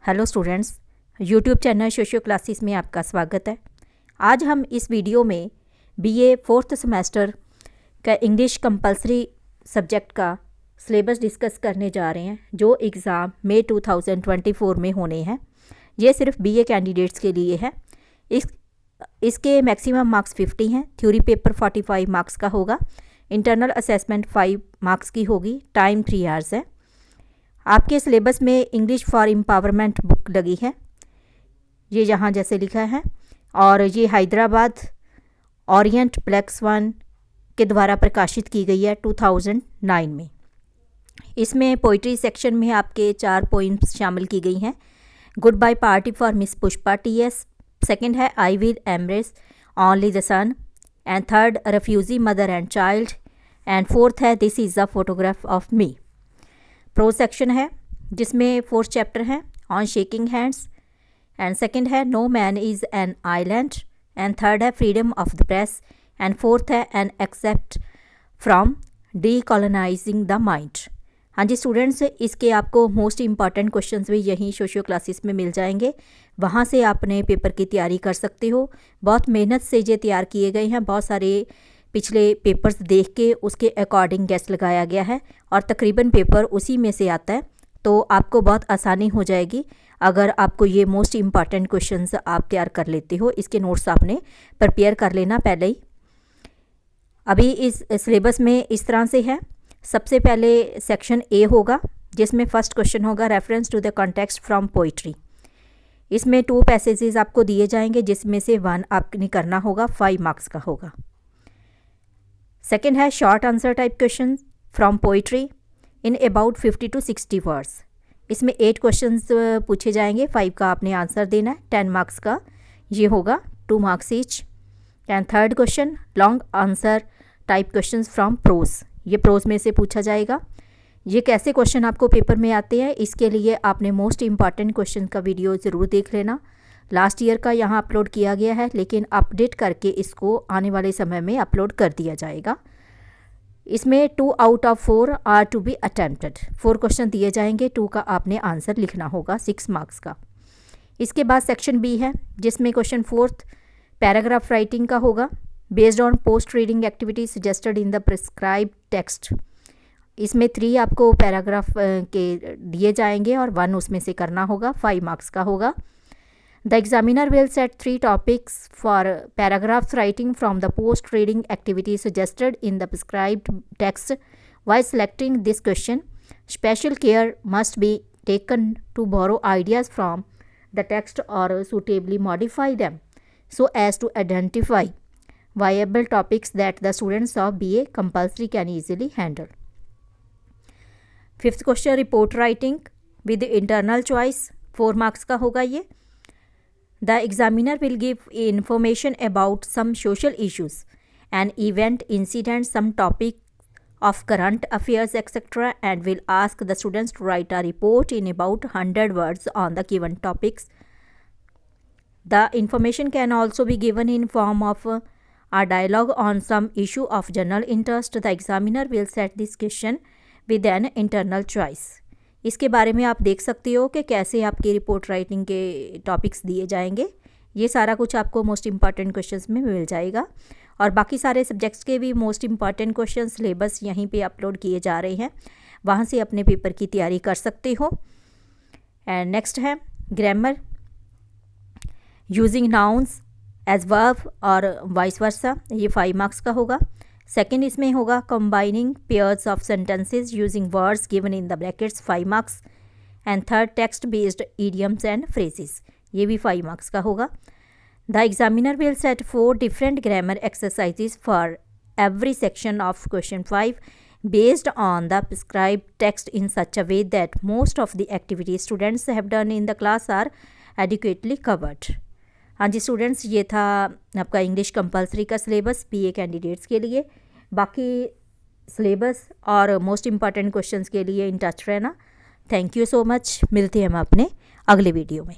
Hello students, YouTube channel socio classes में आपका स्वागत है। आज हम इस वीडियो में बीए फोर्थ सेमेस्टर का इंग्लिश कंपलसरी सब्जेक्ट का सिलेबस डिस्कस करने जा रहे हैं, जो एग्ज़ाम मई 2024 में होने हैं। ये सिर्फ बीए कैंडिडेट्स के लिए है। इसके मैक्सिमम मार्क्स 50 हैं। थ्योरी पेपर 45 मार्क्स का होगा। इंटरनल असेसमेंट 5 मार्क्स की होगी। टाइम 3 आवर्स है। आपके सिलेबस में इंग्लिश फॉर एम्पावरमेंट बुक लगी है, ये यहाँ जैसे लिखा है, और ये हैदराबाद ओरिएंट प्लेक्स वन के द्वारा प्रकाशित की गई है 2009 में। इसमें पोइट्री सेक्शन में आपके 4 पोइम्स शामिल की गई हैं। Good bye party for miss Pushpa TS, second है I will embrace only the sun, and third refugee mother and child, and fourth है this is a photograph of me. Prose section है जिसमें 4 चैप्टर हैं on shaking hands, and second है no man is an island, and third है freedom of the press, and fourth है an excerpt from decolonising the mind. हाँ जी students, इसके आपको मोस्ट इम्पॉर्टेंट क्वेश्चंस भी यहीं सोशियो क्लासेस में मिल जाएंगे। वहाँ से आपने पेपर की तैयारी कर सकते हो। बहुत मेहनत से ये तैयार किए गए हैं। बहुत सारे पिछले पेपर्स देख के उसके अकॉर्डिंग गेस लगाया गया है, और तकरीबन पेपर उसी में से आता है, तो आपको बहुत आसानी हो जाएगी अगर आपको ये मोस्ट इम्पॉर्टेंट क्वेश्चंस आप तैयार कर लेते हो। इसके नोट्स आपने प्रिपेयर कर लेना पहले ही। अभी इस सिलेबस में इस तरह से है। सबसे पहले सेक्शन ए होगा, जिसमें फर्स्ट क्वेश्चन होगा reference to the context from poetry. इसमें 2 पैसेजेस आपको दिए जाएंगे, जिसमें से 1 आपने करना होगा, 5 मार्क्स का होगा। सेकेंड है short answer type question from poetry in about 50 to 60 words. इसमें 8 क्वेश्चंस पूछे जाएंगे, 5 का आपने आंसर देना है। 10 मार्क्स का ये होगा, 2 marks each. And third question long answer type question from prose, ये प्रोज में से पूछा जाएगा। ये कैसे क्वेश्चन आपको पेपर में आते हैं, इसके लिए आपने मोस्ट इम्पॉर्टेंट क्वेश्चन का वीडियो ज़रूर देख लेना। लास्ट ईयर का यहाँ अपलोड किया गया है, लेकिन अपडेट करके इसको आने वाले समय में अपलोड कर दिया जाएगा। इसमें 2 out of 4 are to be attempted. 4 question दिए जाएंगे, 2 का आपने आंसर लिखना होगा, 6 मार्क्स का। इसके बाद सेक्शन बी है, जिसमें क्वेश्चन 4th पैराग्राफ राइटिंग का होगा, based on post reading activity suggested in the prescribe text. इसमें 3 आपको पैराग्राफ के दिए जाएंगे और 1 उसमें से करना होगा, 5 मार्क्स का होगा। The examiner will set 3 topics for paragraphs writing from the post-reading activity suggested in the prescribed text. While selecting this question, special care must be taken to borrow ideas from the text or suitably modify them so as to identify viable topics that the students of BA compulsory can easily handle. 5th question report writing with internal choice, 4 marks का होगा ये। The examiner will give information about some social issues, an event, incident, some topic of current affairs, etc., and will ask the students to write a report in about 100 words on the given topics. The information can also be given in form of a dialogue on some issue of general interest. The examiner will set this question with an internal choice. इसके बारे में आप देख सकते हो कि कैसे आपकी रिपोर्ट राइटिंग के टॉपिक्स दिए जाएंगे। ये सारा कुछ आपको मोस्ट इम्पॉर्टेंट क्वेश्चंस में मिल जाएगा, और बाकी सारे सब्जेक्ट्स के भी मोस्ट इम्पॉर्टेंट क्वेश्चन सिलेबस यहीं पे अपलोड किए जा रहे हैं, वहाँ से अपने पेपर की तैयारी कर सकते हो। एंड नेक्स्ट है grammar using nouns as verb और वाइस वर्सा, ये 5 मार्क्स का होगा। सेकेंड इसमें होगा combining pairs of sentences using words given in the brackets, 5 marks. And third text based idioms and phrases, ये भी 5 मार्क्स का होगा। The examiner will set 4 different grammar exercises for every section of question 5 based on the prescribed text in such a way that most of the activities students have done in the class are adequately covered. हाँ जी students, ये था आपका English compulsory का syllabus BA candidates के लिए। बाकी syllabus और मोस्ट इम्पॉर्टेंट क्वेश्चंस के लिए इन टच रहना। Thank you so much. मिलते हैं हम अपने अगले वीडियो में।